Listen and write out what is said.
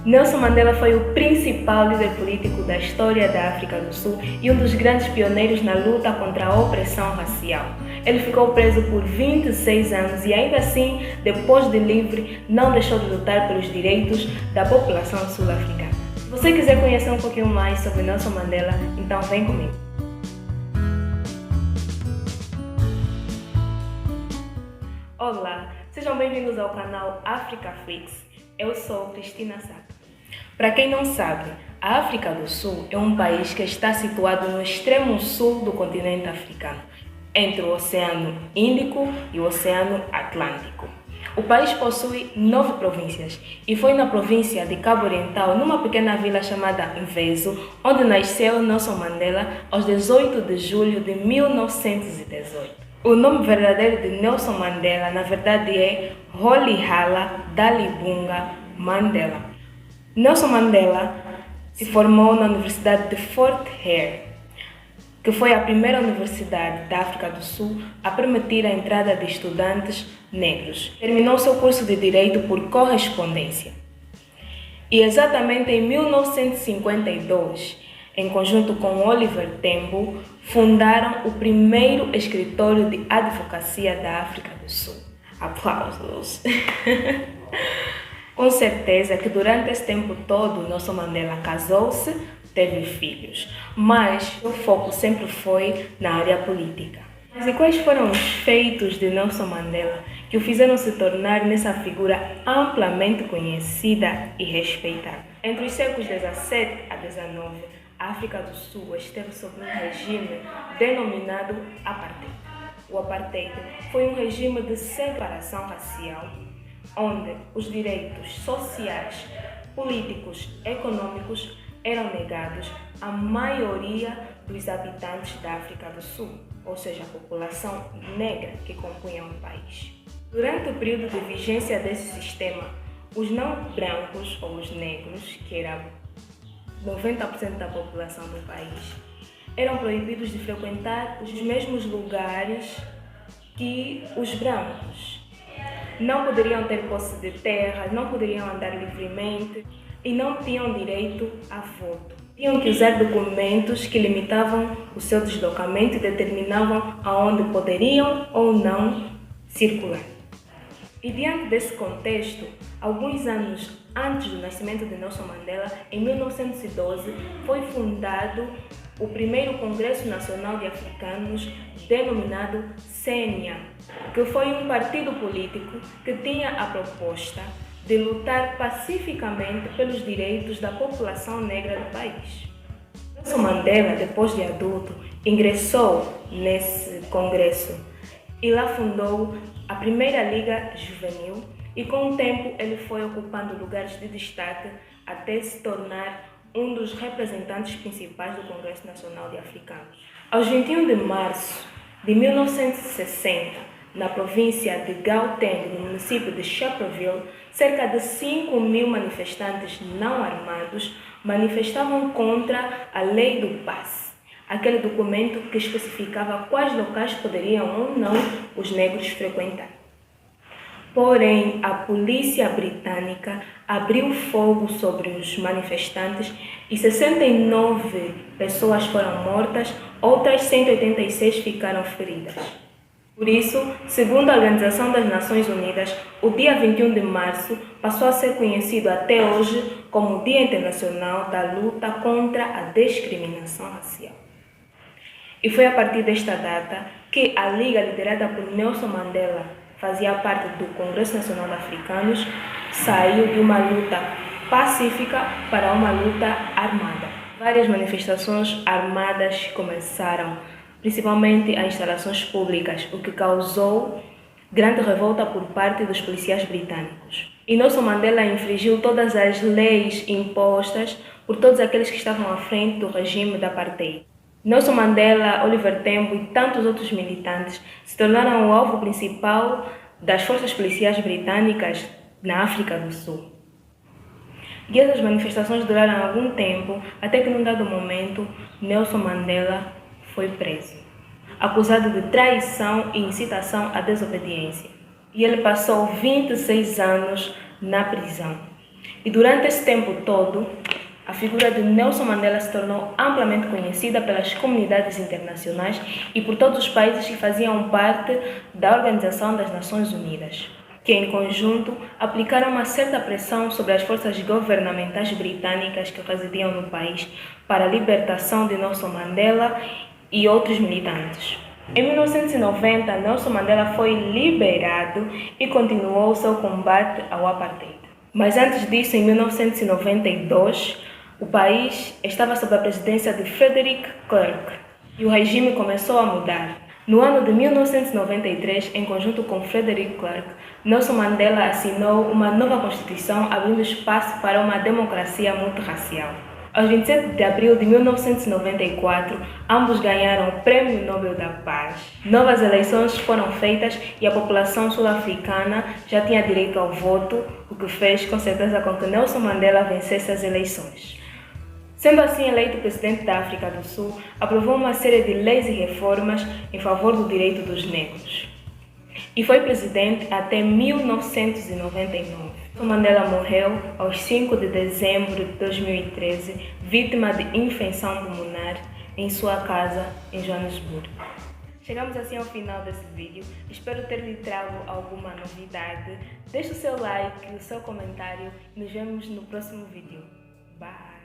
Nelson Mandela foi o principal líder político da história da África do Sul e um dos grandes pioneiros na luta contra a opressão racial. Ele ficou preso por 26 anos e ainda assim, depois de livre, não deixou de lutar pelos direitos da população sul-africana. Se você quiser conhecer um pouquinho mais sobre Nelson Mandela, então vem comigo. Olá, sejam bem-vindos ao canal Africa Flix. Eu sou Cristina Saka. Para quem não sabe, a África do Sul é um país que está situado no extremo sul do continente africano, entre o Oceano Índico e o Oceano Atlântico. O país possui 9 províncias e foi na província de Cabo Oriental, numa pequena vila chamada Mvezo, onde nasceu Nelson Mandela aos 18 de julho de 1918. O nome verdadeiro de Nelson Mandela, na verdade, é Rolihlahla Dalibunga Mandela. Nelson Mandela se formou na Universidade de Fort Hare, que foi a primeira universidade da África do Sul a permitir a entrada de estudantes negros. Terminou seu curso de Direito por correspondência. E exatamente em 1952, em conjunto com Oliver Tambo, fundaram o primeiro escritório de advocacia da África do Sul. Aplausos! Com certeza que durante esse tempo todo, Nelson Mandela casou-se, teve filhos, mas o foco sempre foi na área política. Mas e quais foram os feitos de Nelson Mandela que o fizeram se tornar nessa figura amplamente conhecida e respeitada? Entre os séculos 17 a 19, a África do Sul esteve sob um regime denominado Apartheid. O Apartheid foi um regime de separação racial, onde os direitos sociais, políticos, econômicos eram negados à maioria dos habitantes da África do Sul, ou seja, a população negra que compunha o país. Durante o período de vigência desse sistema, os não brancos ou os negros, que eram 90% da população do país, eram proibidos de frequentar os mesmos lugares que os brancos. Não poderiam ter posse de terra, não poderiam andar livremente e não tinham direito a voto. Tinham que usar documentos que limitavam o seu deslocamento e determinavam aonde poderiam ou não circular. E diante desse contexto, alguns anos antes do nascimento de Nelson Mandela, em 1912, foi fundado o primeiro Congresso Nacional de Africanos, denominado CNA, que foi um partido político que tinha a proposta de lutar pacificamente pelos direitos da população negra do país. Nelson Mandela, depois de adulto, ingressou nesse congresso e lá fundou a primeira Liga Juvenil e com o tempo ele foi ocupando lugares de destaque até se tornar um dos representantes principais do Congresso Nacional de Africanos. Aos 21 de março de 1960, na província de Gauteng, no município de Sharpeville, cerca de 5.000 manifestantes não armados manifestavam contra a Lei do Passe, aquele documento que especificava quais locais poderiam ou não os negros frequentar. Porém, a polícia britânica abriu fogo sobre os manifestantes e 69 pessoas foram mortas, outras 186 ficaram feridas. Por isso, segundo a Organização das Nações Unidas, o dia 21 de março passou a ser conhecido até hoje como o Dia Internacional da Luta contra a Discriminação Racial. E foi a partir desta data que a Liga, liderada por Nelson Mandela, fazia parte do Congresso Nacional de Africanos, saiu de uma luta pacífica para uma luta armada. Várias manifestações armadas começaram, principalmente as instalações públicas, o que causou grande revolta por parte dos policiais britânicos. E Nelson Mandela infringiu todas as leis impostas por todos aqueles que estavam à frente do regime da apartheid. Nelson Mandela, Oliver Tambo e tantos outros militantes se tornaram o alvo principal das forças policiais britânicas na África do Sul. E essas manifestações duraram algum tempo, até que num dado momento, Nelson Mandela foi preso, acusado de traição e incitação à desobediência. E ele passou 26 anos na prisão. E durante esse tempo todo, a figura de Nelson Mandela se tornou amplamente conhecida pelas comunidades internacionais e por todos os países que faziam parte da Organização das Nações Unidas, que em conjunto aplicaram uma certa pressão sobre as forças governamentais britânicas que residiam no país para a libertação de Nelson Mandela e outros militantes. Em 1990, Nelson Mandela foi liberado e continuou seu combate ao apartheid. Mas antes disso, em 1992, o país estava sob a presidência de Frederick Clark e o regime começou a mudar. No ano de 1993, em conjunto com Frederick Clark, Nelson Mandela assinou uma nova Constituição abrindo espaço para uma democracia multirracial. Aos 27 de abril de 1994, ambos ganharam o Prêmio Nobel da Paz. Novas eleições foram feitas e a população sul-africana já tinha direito ao voto, o que fez com certeza com que Nelson Mandela vencesse as eleições. Sendo assim eleito presidente da África do Sul, aprovou uma série de leis e reformas em favor do direito dos negros. E foi presidente até 1999. Mandela morreu aos 5 de dezembro de 2013, vítima de infecção pulmonar em sua casa em Joanesburgo. Chegamos assim ao final desse vídeo. Espero ter lhe trago alguma novidade. Deixe o seu like, o seu comentário e nos vemos no próximo vídeo. Bye!